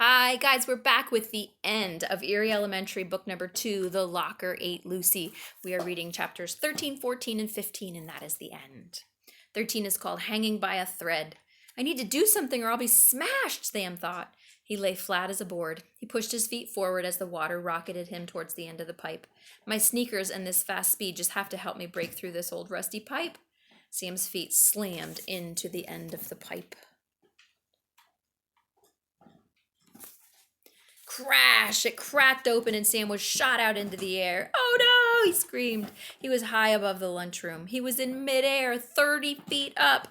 Hi, guys, we're back with the end of Eerie Elementary, book number 2, The Locker Ate Lucy. We are reading chapters 13, 14, and 15, and that is the end. 13 is called Hanging by a Thread. I need to do something or I'll be smashed, Sam thought. He lay flat as a board. He pushed his feet forward as the water rocketed him towards the end of the pipe. My sneakers and this fast speed just have to help me break through this old rusty pipe. Sam's feet slammed into the end of the pipe. Crash! It cracked open and Sam was shot out into the air. Oh no! He screamed. He was high above the lunchroom. He was in midair, 30 feet up,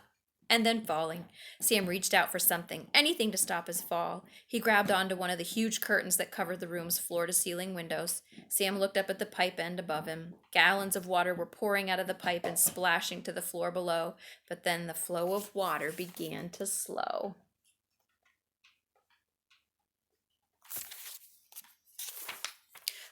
and then falling. Sam reached out for something, anything to stop his fall. He grabbed onto one of the huge curtains that covered the room's floor-to-ceiling windows. Sam looked up at the pipe end above him. Gallons of water were pouring out of the pipe and splashing to the floor below, but then the flow of water began to slow.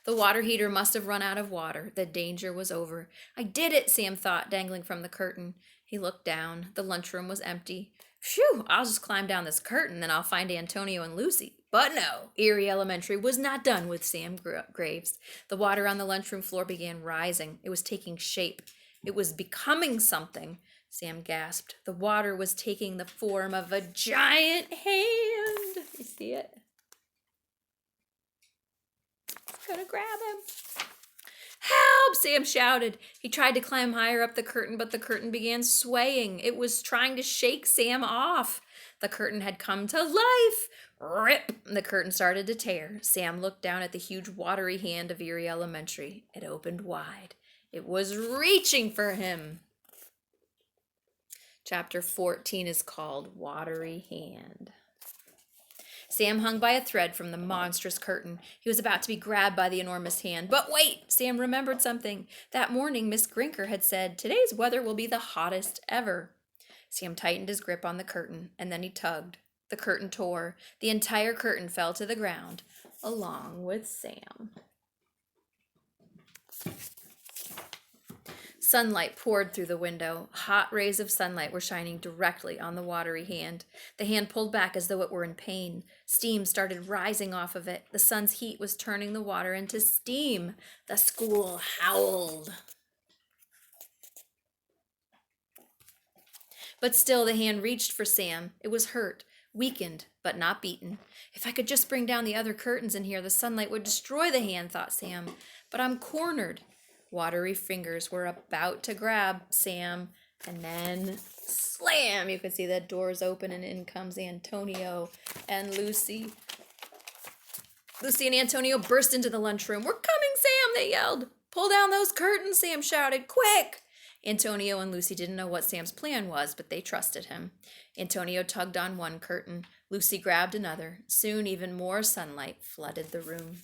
The water heater must have run out of water. The danger was over. I did it, Sam thought, dangling from the curtain. He looked down. The lunchroom was empty. Phew, I'll just climb down this curtain, then I'll find Antonio and Lucy. But no, Eerie Elementary was not done with Sam Graves. The water on the lunchroom floor began rising. It was taking shape. It was becoming something. Sam gasped. The water was taking the form of a giant hand. You see it? Gonna grab him. Help! Sam shouted. He tried to climb higher up the curtain, but the curtain began swaying. It was trying to shake Sam off. The curtain had come to life. Rip! The curtain started to tear. Sam looked down at the huge watery hand of Eerie Elementary. It opened wide. It was reaching for him. Chapter 14 is called Watery Hand. Sam hung by a thread from the monstrous curtain. He was about to be grabbed by the enormous hand. But wait! Sam remembered something. That morning, Miss Grinker had said, "Today's weather will be the hottest ever." Sam tightened his grip on the curtain, and then he tugged. The curtain tore. The entire curtain fell to the ground, along with Sam. Sunlight poured through the window. Hot rays of sunlight were shining directly on the watery hand. The hand pulled back as though it were in pain. Steam started rising off of it. The sun's heat was turning the water into steam. The school howled. But still the hand reached for Sam. It was hurt, weakened, but not beaten. If I could just bring down the other curtains in here, the sunlight would destroy the hand, thought Sam. But I'm cornered. Watery fingers were about to grab Sam, and then slam! You can see the doors open, and in comes Antonio and Lucy. Lucy and Antonio burst into the lunchroom. "We're coming, Sam!" they yelled. "Pull down those curtains!" Sam shouted. "Quick!" Antonio and Lucy didn't know what Sam's plan was, but they trusted him. Antonio tugged on one curtain. Lucy grabbed another. Soon even more sunlight flooded the room.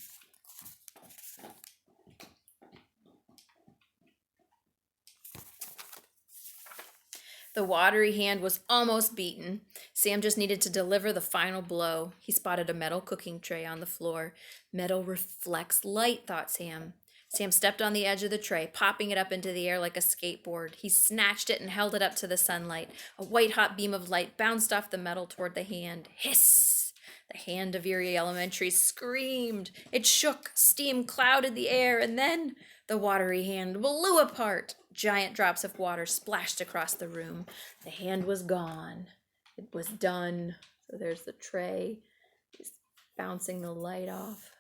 The watery hand was almost beaten. Sam just needed to deliver the final blow. He spotted a metal cooking tray on the floor. Metal reflects light, thought Sam. Sam stepped on the edge of the tray, popping it up into the air like a skateboard. He snatched it and held it up to the sunlight. A white-hot beam of light bounced off the metal toward the hand. Hiss! The hand of Eerie Elementary screamed. It shook. Steam clouded the air, and then the watery hand blew apart. Giant drops of water splashed across the room. The hand was gone. It was done. So there's the tray. He's bouncing the light off.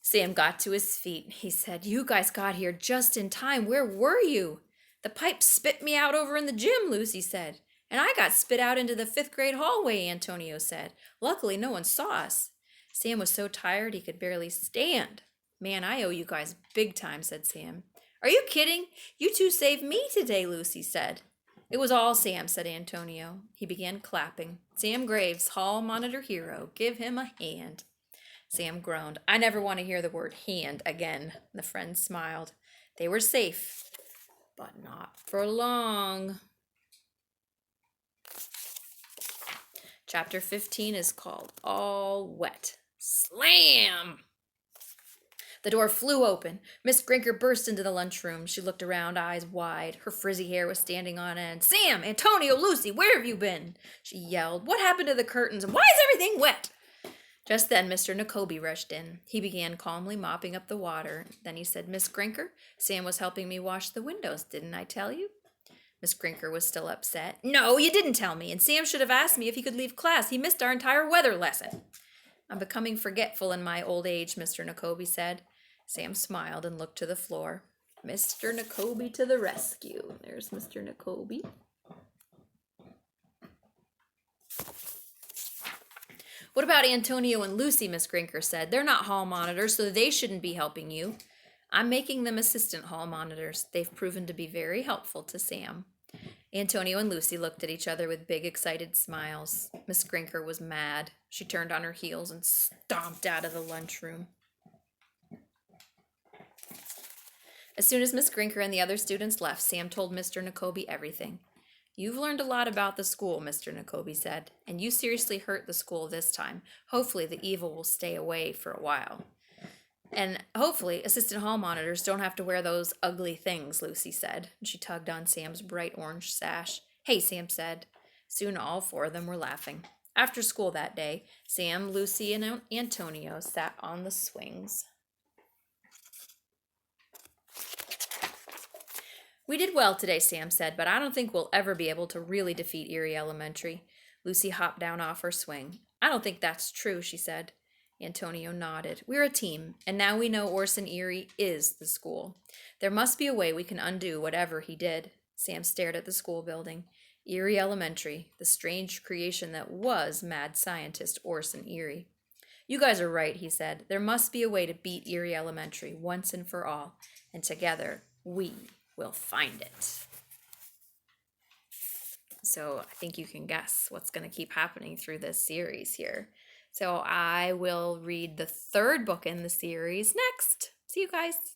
Sam got to his feet. He said, "You guys got here just in time. Where were you?" "The pipe spit me out over in the gym," Lucy said. "And I got spit out into the 5th grade hallway," Antonio said. "Luckily, no one saw us." Sam was so tired he could barely stand. "Man, I owe you guys big time," said Sam. "Are you kidding? You two saved me today," Lucy said. "It was all Sam," said Antonio. He began clapping. "Sam Graves, hall monitor hero. Give him a hand." Sam groaned. "I never want to hear the word hand again." The friends smiled. They were safe, but not for long. Chapter 15 is called All Wet. Slam! The door flew open. Miss Grinker burst into the lunchroom. She looked around, eyes wide. Her frizzy hair was standing on end. "Sam, Antonio, Lucy, where have you been?" she yelled. "What happened to the curtains? And why is everything wet?" Just then, Mr. Nakobe rushed in. He began calmly mopping up the water. Then he said, "Miss Grinker, Sam was helping me wash the windows. Didn't I tell you?" Miss Grinker was still upset. "No, you didn't tell me, and Sam should have asked me if he could leave class. He missed our entire weather lesson." "I'm becoming forgetful in my old age," Mr. Nakobe said. Sam smiled and looked to the floor. Mr. Nakobe to the rescue. There's Mr. Nakobe. "What about Antonio and Lucy?" Miss Grinker said. "They're not hall monitors, so they shouldn't be helping you." "I'm making them assistant hall monitors. They've proven to be very helpful to Sam." Antonio and Lucy looked at each other with big, excited smiles. Miss Grinker was mad. She turned on her heels and stomped out of the lunchroom. As soon as Miss Grinker and the other students left, Sam told Mr. Nakobe everything. "You've learned a lot about the school," Mr. Nakobe said, "and you seriously hurt the school this time. Hopefully the evil will stay away for a while. And hopefully assistant hall monitors don't have to wear those ugly things," Lucy said. She tugged on Sam's bright orange sash. "Hey," Sam said. Soon all four of them were laughing. After school that day, Sam, Lucy, and Antonio sat on the swings. "We did well today," Sam said, "but I don't think we'll ever be able to really defeat Eerie Elementary." Lucy hopped down off her swing. "I don't think that's true," she said. Antonio nodded. "We're a team, and now we know Orson Eerie is the school. There must be a way we can undo whatever he did." Sam stared at the school building. Eerie Elementary, the strange creation that was mad scientist Orson Eerie. "You guys are right," he said. "There must be a way to beat Eerie Elementary once and for all, and together we will find it." So I think you can guess what's going to keep happening through this series here. So I will read the third book in the series next. See you guys.